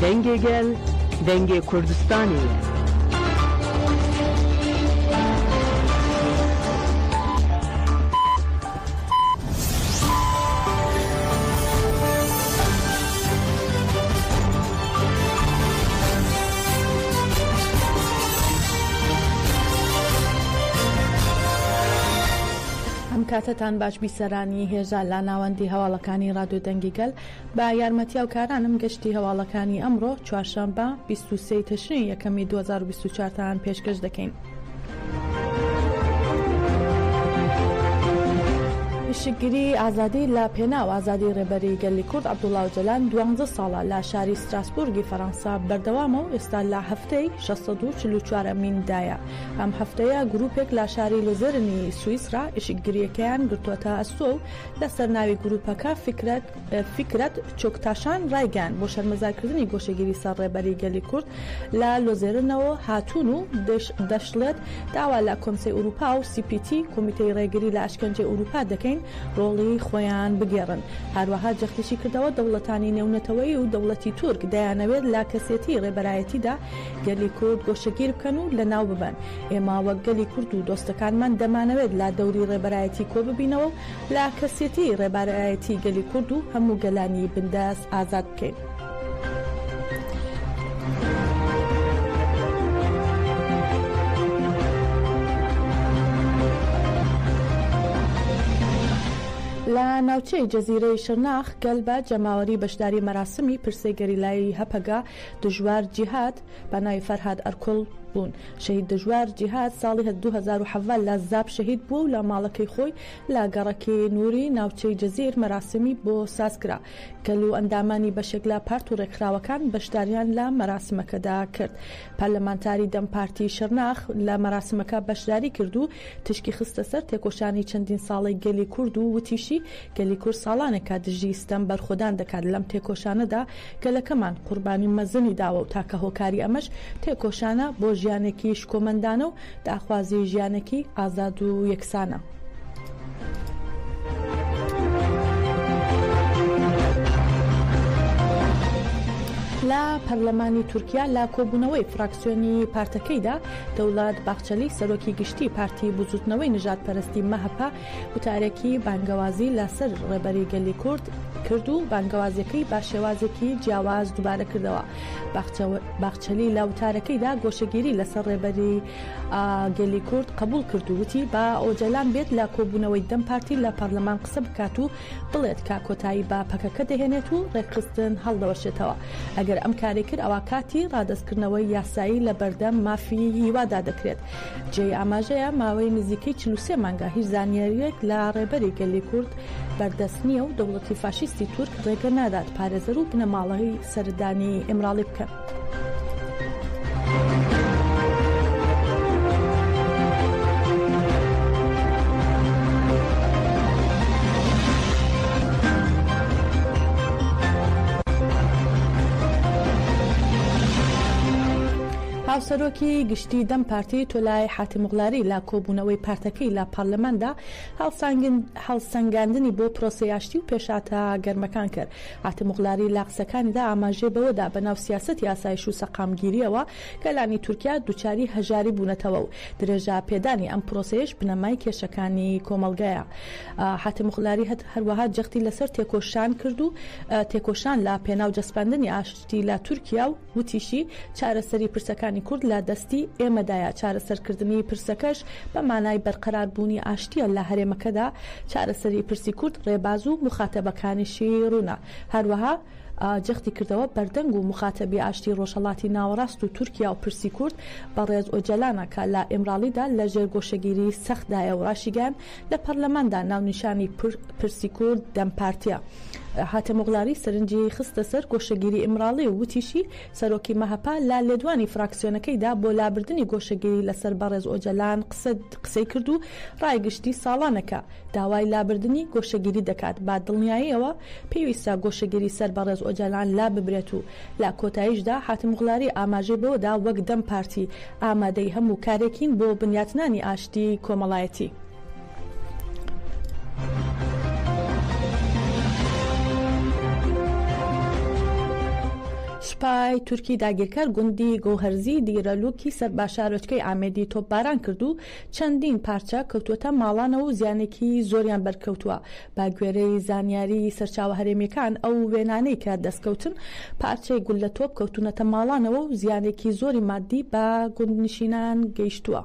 دەنگێ گەل دەنگێ کوردستانی کاتتان باش بیسەرانی هێژا لا ناوەندی هەواڵەکانی ڕادیۆ دەنگی گەل با یارمەتی ئەوکارانم گەشتی هەواڵەکانی ئەمڕۆ چوارشەممە 23 تشرین یەکەمی 2024 تان پێشکەش دەکەین. شگیری ئازادی لە پێناو ئازادی ڕێبەری گەلی کورد عەبدوڵڵا ئۆجەلان 12 ساڵە لە شاری ستراسبورگی فەڕەنسا بەردەوامە و ئێستا لە هەفتەی 644میندایە. ئەم هەفتەیە گروپێک لە شاری لۆزێرنی سوئیسرا شگیریەکەیان گرتووەتە ئەستۆ و لە سەرناوی گروپەکە فکرەت چۆکتاشان ڕایگەیان بۆ شەرمەزارکردنی گۆشەگیری سەر ڕێبەری گەلی کورد لە لۆزێرنەوە هاتوون و دەشڵێت داوا لە کۆمسیی ئوروپا و CPT کۆمیتەی ڕێگری لە ئاشکەنجەی ئوروپا دەکەین ڕۆڵی خۆیان بگێڕن. هەروەها جەختیشی کردەوە دەوڵەتانی نێونەتەوەی و دەوڵەتی تورک دەیانەوێت لا کەسێتی ڕێبەرایەتیدا گەلی کورد گۆشەگیر بکەن و لە ناو ببن. ئێمە وەک گەلی کورد و دۆستەکانمان دەمانەوێت لا دەوری ڕێبەرایەتی کۆ ببینەوە و لا کەسێتی ڕێبەرایەتی گەلی کورد و هەموو گەلانی بنداس ئازاد بکەین. لە ناوچەی جەزیرەی شرناخ گەل بە جەماوەری بەشداری مەراسمی پرسەی گەریلایی هەپەگا دژوار جیهاد بە ناوی فەرهاد ئەرکۆڵ بوون. شەهید دژوار جیهاد ساڵی 2007 لە زاب شەهید بوو و لە ماڵەکەی خۆی لە گەڕەکی نووری ناوچەی جەزیر مەراسمی بۆ سازکرا. گەل و ئەندامانی بەشێک لە پارت و ڕێکخراوەکان بەشداریان لە مەراسمەکەدا کرد. پەرلەمانتاری دەم پارتی شرناخ لە مەراسمەکە بەشداری کرد و تشکی خستە سەر تێکۆشانی چەندین ساڵی گەلی کورد و وتیشی گەلی کورد ساڵانێکە دژی ستەم بەرخۆدان دەکات لەم تێکۆشانەدا گەلەکەمان قوربانی مەزنی داوە و تاکە هۆکاری ئەمەش تێکۆشانە بۆ ژیانێکی شکۆمەندانە و داخوازی ژیانێکی ئازاد و یەکسانە. لە پەرلەمانی تورکیا لە کۆبوونەوەی فراکسیۆنی پارتەکەیدا دەوڵات باخچەلی سەرۆکی گشتی پارتی بزوتنەوەی نژادپەرستی مەهەپا وتارێکی بانگەوازی لەسەر ڕێبەری گەلی کورد کرد و بانگەوازیەکەی با شێوازێکی جیاواز دووبارە کردەوە. باخچەلی لە وتارەکەیدا گۆشەگیری لەسەر ڕێبەری گەلی کورد قبول کردووتی با ئۆجەلان بێت لە کۆبوونەوەی دەم پارتی لە پەرلەمان قسە بکات و بڵێت کا کۆتایی با پەکەکە دەهێنێت و ڕێکخستن هەڵدەوەشێتەوە. ئەگەر ئەم کاری کرد ئەوە کاتی ڕادەستکردنەوەی یاسایی لە بەردەم مافی هیوادا دەکرێت. جێی ئاماژەیە ماوەی نزیکەی 43 مانگە هیچ زانیاریەک لە ڕێبەری گەلی کورد بەردەست نییە و دەوڵەتی فاشیستی تورک ڕێگە نادات پارێزەر و بنەماڵەی سەردانی ئیمراڵی بکەن. هاوسەرۆکی گشتی دەم پارتی تۆلای حاتیموغڵاری لە کۆبوونەوەی پارتەکەی لە پەرلەماندا هەڵسەنگاندنی بۆ پرۆسەی ئاشتی و پێشاتە گەرمەکان کرد. حاتیموغڵاری لە قسەکانیدا ئاماژێ بەوەدا بەناو سیاسەتی ئاسایش و سەقامگیریەوە گەلانی تورکیا دووچاری هەژاری بوونەتەوە و درێژە پێدانی ئەم پرۆسەیەش بنەمای کێشەکانی کۆمەڵگەیە. حاتیموغڵاری هەروەها جەختی لەسەر تێکۆشان کرد و تێکۆشان لە پێناو جەسپاندنی ئاشتی لە تورکیا و وتیشی چارەسەری پرسەکانی کورد لە دەستی ئێمەدایە. چارەسەرکردنی پرسەکەش بە مانای بەرقەراربوونی ئاشتیە لە هەرێمەکەدا. چارەسەری پرسی کورد ڕێباز و مخاتەبەکانیشی ڕوونە. هەروەها جەختی کردەوە بەردەنگ و مخاتەبی ئاشتی ڕۆژهەڵاتی ناوەڕاست و تورکیا و پرسی کورد بەڕێز ئۆجەلانەکە لە ئیمراڵیدا لە ژێر گۆشەگیری سەختدایە و ڕاشیگان لە پەرلەماندا ناونیشانی پرسی کورد دەم پارتیە. حاتیموغڵاری سەرنجی خستە سەر گۆشەگیری ئیمراڵی و وتیشی سەرۆکی مەهەپا لە لێدوانی فراکسیۆنەکەیدا بۆ لابردنی گۆشەگیری لەسەر بەڕێز ئۆجەلان قسەی کرد و ڕایگشتی ساڵانەکە داوای لابردنی گۆشەگیری دەکات. با دڵنیاییەوە پێویستە گۆشەگیری سەر بەڕێز ئۆجەلان لا ببرێت و لە کۆتاییشدا حاتیموغڵاری ئاماژەی بەوەدا وەک دەم پارتی ئامادەی هەموو کارێکین بۆ بنیاتنانی ئاشتی کۆمەڵایەتی. سوپای تورکی داگیرکار گوندی گۆهەرزی دیرەلوکی سەرباشارۆچکەی ئامێدی تۆپباران کرد و چەندین پارچە کەوتوتە ماڵانەوە و زیانێکی زۆریان بەرکەوتووە. با گوێرەی زانیاری سەرچاوە هەرێمیەکان ئەو وێنانەی کە دەستکەوتن پارچەی گول لە تۆپ کەوتونەتە ماڵانەوە و زیانێکی زۆری مادی بە گوندنشینان گەیشتووە.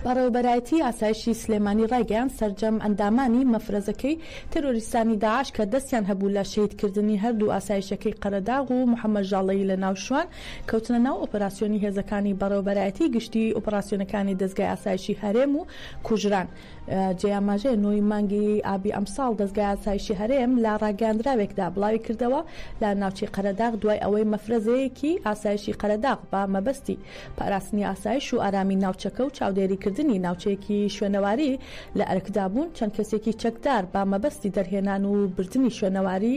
بەڕێوەبەرایەتی ئاسایشی سلێمانی ڕایگەیان سەرجەم ئەندامانی مەفرەزەکەی تەرۆریستانی داعش کە دەستیان هەبوو لە شەیدکردنی هەردوو ئاسایشەکەی قەرەداغ و محەممەد ژاڵەیی لە ناو شوان کەوتنە ناو ئۆپەراسیۆنی هێزەکانی بەڕێوەبەرایەتی گشتی ئۆپەراسیۆنەکانی دەستگای ئاسایشی هەرێم و کوژران. جێیاماژەیە 9 مانگی ئابی ئەمساڵ دەستگای ئاسایشی هەرێم لە ڕاگەاندراوێکدا بڵاوی کردەوە لە ناوچەی قەرەداغ دوای ئەوەی مەفرەزەیەکی ئاسایشی قەرەداغ بە مەبەستی پاراستنی ئاسایش و ئارامی ناوچەکە و چاودێریکردنی ناوچەیەکی شوێنەواری لە ئەرکدا بوون. چەند کەسێکی چەکدار بە مەبەستی دەرهێنان و بردننی شوێنەواری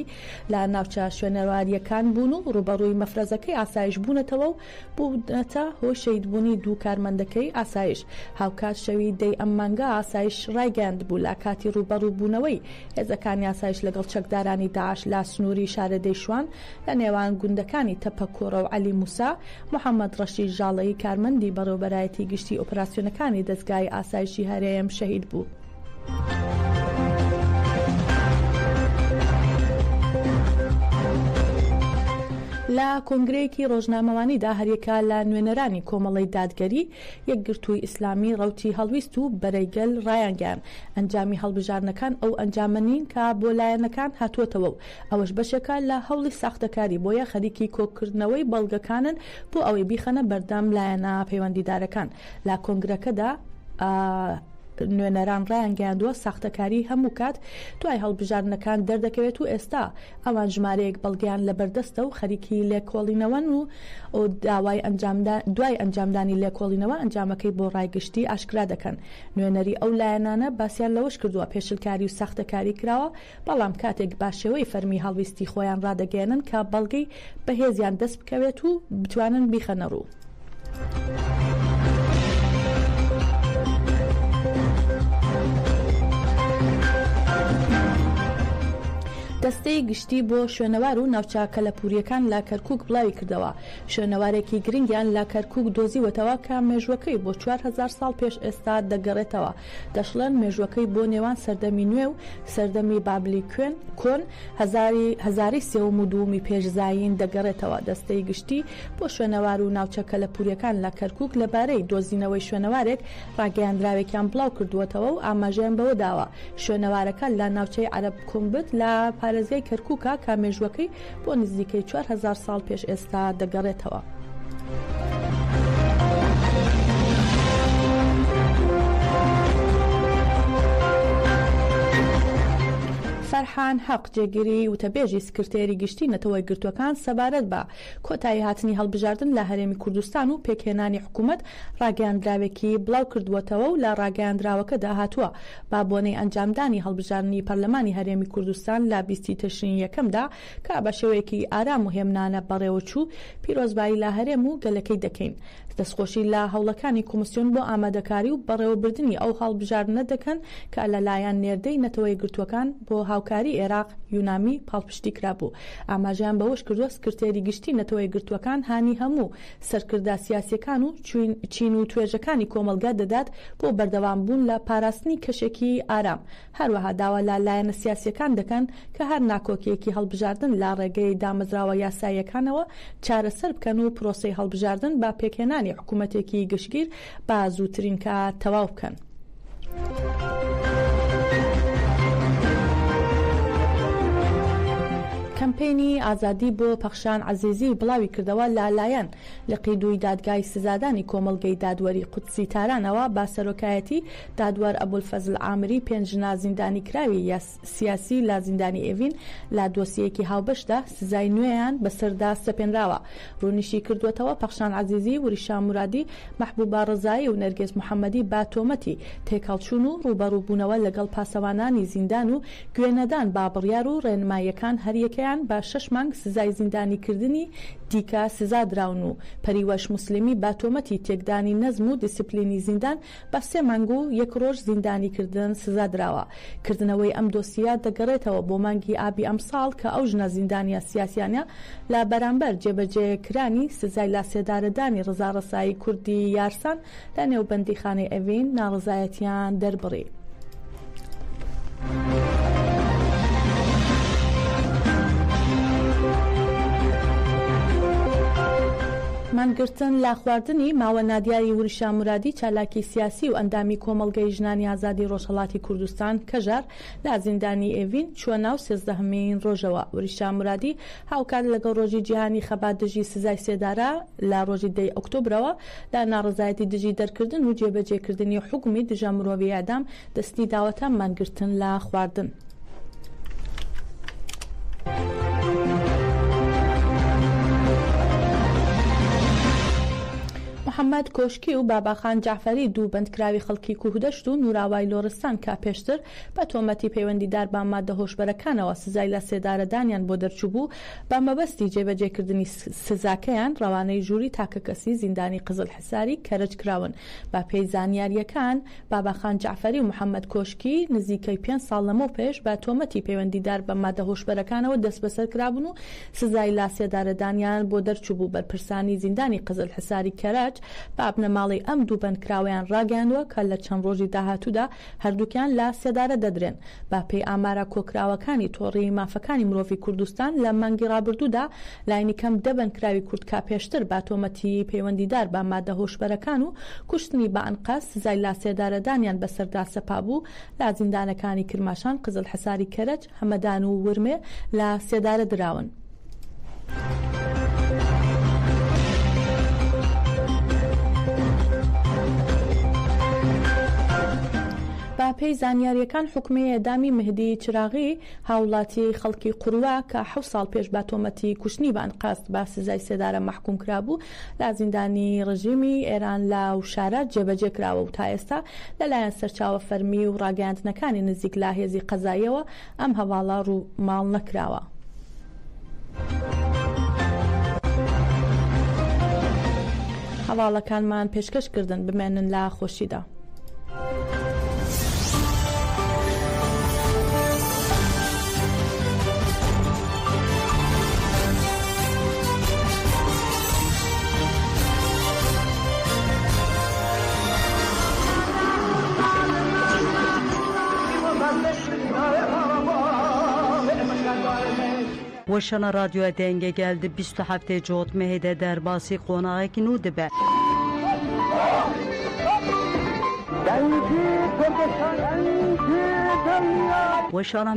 لە ناوچە شوێنەواریەکان بوون و ڕوبەڕووی مەفرەزەکەی ئاسایش بوونەتەوە و بوونەتە هۆی شەیدبوونی دوو کارمەندەکەی ئاسایش. هاوکات شەوی دەی ئەم مانگە ئاسایش ڕایگەاند بوو لە کاتی ڕوبەڕوو بوونەوەی هێزەکانی ئاسایش لەگەڵ چەکدارانی داعش لا سنووری شارەدەی شوان لە نێوان گوندەکانی تەپەکۆڕە و عەلی موسا. محەممەد ڕەشید ژاڵەیی کارمەندی بەڕێوەبەرایەتی گشتی ئۆپەراسیۆنەکانی دەستگای ئاسایشی هەرێم شەهید بوو. لە کۆنگرەیەکی ڕۆژنامەوانیدا هەریەکە لە نوێنەرانی کۆمەڵی دادگەری یەکگرتووی ئیسلامی ڕەوتی هەڵویست و بەرەیگەل ڕایانگەیان ئەنجامی هەڵبژارنەکان ئەو ئەنجامەنین کە بۆ لایەنەکان هاتووەتەوە و ئەوەش بەشێکە لە هەوڵی ساختەکاری بۆیە خەریکی کۆکردنەوەی بەڵگەکانن بۆ ئەوەی بیخەنە بەردەم لایەنە پەیوەندیدارەکان. لە کۆنگرەکەدا نوێنەران ڕایانگەیاندووە ساختەکاری هەموو کات دوای هەڵبژاردنەکان دەردەکەوێت و ئێستا ئەوان ژمارەیەک بەڵگەیان لە بەردەستە و خەریکی لێکۆڵینەوەن و دوای ئەنجامدانی لێکۆڵینەوە ئەنجامەکەی بۆ ڕایگشتی ئاشکرا دەکەن. نوێنەری ئەو لایەنانە باسییان لەوەش کردووە پێشلکاری و ساختەکاری کراوە بەڵام کاتێک باشەوەی فەرمی هەڵویستی خۆیان ڕادەگەێنن کە بەڵگەی بەهێزیان دەست بکەوێت و بتوانن بیخەنە ڕوو. دەستەی گشتی بۆ شوێنەوار و ناوچە کەلەپوریەکان لە کەرکووک بڵاوی کردەوە. شوێنەوارێکی گرنگیان لە کەرکووک دۆزیوەتەوە کە مێژوەکەی بۆ 4000 ساڵ پێش ئێستا دەگەڕێتەوە. دەشڵەن مێژوەکەی بۆ نێوان سەردەمی نوێ و سەردەمی بابلی کۆن 1032 پێشزاین دەگەڕێتەوە. دەستەی گشتی بۆ شوێنەوار و ناوچە کەلەپوریەکان لە کەرکووک لەبارەی دۆزینەوەی شوێنەوارێک ڕاگەیاندراوێکیان بڵاو کردووەتەوە و ئاماژەیان بەوە داوە شوێنەوارەکە لە ناوچەی عەرەب کومبت لە پارێزگای کەرکووکە کامێژوەکەی بۆ نزیکەی 4000 ساڵ پێش ئێستا دەگەڕێتەوە. فەرحان حەق جێگیری وتەبێژی سکرتێری گشتی نەتەوەی گرتوەکان سەبارەت بە کۆتایی هاتنی هەڵبژاردن لە هەرێمی کوردستان و پێکهێنانی حکوومەت ڕاگەیاندراوێکی بڵاو کردووەتەوە و لە ڕاگەیاندراوەکەدا هاتووە با بۆنەی ئەنجامدانی هەڵبژاردننی پەرلەمانی هەرێمی کوردستان لە 20 تەشرینی یەکەمدا کە بە شێوەیەکی ئارام و هێمنانە بەڕێوەچوو پیرۆزبایی لە هەرێم و گەلەکەی دەکەین. دەستخۆشی لە هەوڵەکانی کۆمسیۆن بۆ ئامادەکاری و بەڕێوەبردننی ئەو هەڵبژاردنە دەکەن کە لەلایەن نێردەی نەتەوەی گرتوەکان بۆ هاوکاری عێراق یونامی پاڵپشتی کرابوو. ئاماژیان بەوەش کردووە سکرتێری گشتی نەتەوەی گرتوەکان هانی هەموو سەرکردا سیاسیەکان و چین و توێژەکانی کۆمەلگا دەدات بۆ بەردەوام بوون لە پاراستنی کەشێکی ئارام. هەروەها داوا لە لایەنە سیاسیەکان دەکەن کە هەر ناکۆکیەکی هەڵبژاردن لە ڕێگەی دامەزراوە یاساییەکانەوە چارەسەر بکەن و پرۆسەی هەڵبژاردن با پێکهێنانی حکوومەتێکی گشتگیر با زووترین کە تەواو بکەن. کەمپێنی ئازادی بۆ پەخشان عەزیزی بڵاوی کردەوە لەلایەن لە قیدووی دادگای سزادانی کۆمەڵگەی دادوەری قودسی تارانەوە با سەرۆکایەتی دادوەر ئەبولفەزل عامری 5 ژنا زیندانی کراوی سیاسی لا زیندانی ئێڤین لە دۆسیەکی هاوبەشدا سزای نوێیان بەسەردا سەپێنراوە. ڕوونیشی کردوێتەوە پەخشان عەزیزی، وریشا مرادی، مەحبوبا ڕزایی و نەرگێز محەممەدی با تۆمەتی تێکەڵچوون و ڕوبەڕووبوونەوە لەگەڵ پاسەوانانی زیندان و گوێنەدان با بڕیار و ڕێنماییەکان هەریەکە سزاکەیان بە 6 مانگ سزای زیندانیکردنی دیکە سزا دراون و پەریوەش موسلیمی با تۆمەتی تێکدانی نەزم و دیسیپلینی زیندان بە 3 مانگ و 1 ڕۆژ زیندانیکردن سزا دراوە. کردنەوەی ئەم دۆسیە دەگەڕێتەوە بۆ مانگی ئابی ئەم ساڵ کە ئەو ژنە زیندانیە سیاسیانە لە بەرامبەر جێبەجێکرانی سزای لاسێدارەدانی ڕزا ڕسایی کوردی یارسان لە نێوبەندیخانەی ئەڤین ناڕزایەتیان دەربڕی. مانگرتن لا خواردنی ماوە نادیاری وریشا مرادی چالاکی سیاسی و ئەندامی کۆمەڵگەی ژنانی ئازادی ڕۆژهەڵاتی کوردستان کەژار لا زیندانی ئێڤین چووە ناو 13مین ڕۆژەوە. وریشا مرادی هاوکات لەگەڵ ڕۆژی جیهانی خەبات دژی سزای سێدارە لە ڕۆژی 10 ئۆکتۆبرەوە لە ناڕزایەتی دژی دەرکردن و جێبەجێکردنی حکومی دژە مرۆڤی ئادام دەستی داوەتە مانگرتن لا خواردن. محەممەد کۆشکی و باباخان جعفەری دوو بەندکراوی خەڵکی کوهدەشت و نوراوای لۆرستان کا پێشتر بە تۆمەتی پەیوەندیدار بە مادە هۆشبەرەکانەوە سزای لە سێدارەدانیان بۆ دەرچوو بوو بە مەبەستی جێبەجێکردنی سزاکەیان ڕەوانەی ژووری تاکە کەسی زیندانی قزل حساری کەرج کراون. با پێی زانیاریەکان باباخان جعفەری و محەممەد کۆشکی نزیکەی 5 ساڵ لەمە پێش بە تۆمەتی پەیوەندیدار بە مادە هۆشبەرەکانەوە دەست بەسەر کرابوون و سزای لا سێدارەدانیان بۆ دەرچوو بوو. بەرپرسانی زیندانی قزل حساری کەرج بە بنەماڵی ئەم دوو بەندکراویان ڕاگەاندووە کە لە چەند ڕۆژی داهاتوودا هەردووکیان لا سێدارە دەدرێن. با پێی ئامارە کۆکراوەکانی تۆڕی مافەکانی مرۆڤی کوردستان لە مانگی ڕابردوودا لاینی کەم 10 بەندکراوی کورد کا پێشتر با تۆمەتی پەیوەندیدار بە مادە هۆشبەرەکان و کوشتنی بە ئەنقەس سزای لا سێدارەدانیان بەسەردا سەپا بوو. لا زیندانەکانی کرماشان قزل حساری کەرج هەمەدان و ورمێ لە سێدارە دراون. با پێی زانیاریەکان حکومەی ئێدامی مهدی چراغی هاوڵاتی خەڵکی قوڕوا کە 7 ساڵ پێش با تۆمەتی کوشتنی بە ئەنقەست با سزای سێدارە مەحکوم کرابوو لە زیندانی ڕژیمی ئێران لە شارە جێبەجێ کراوە و تا ئێستا لەلایەن سەرچاوە فەرمی و ڕاگەاندنەکانی نزیک لا هێزی قەزاییەوە ئەم هەواڵە ڕووماڵ نەکراوە. هەواڵەکانمان پێشکەشکردن بمێنن لە خۆشیدا. وشنا رادیو دنگه geldi 27 جوت مهده درباسی قوناغی نو دبه وشنا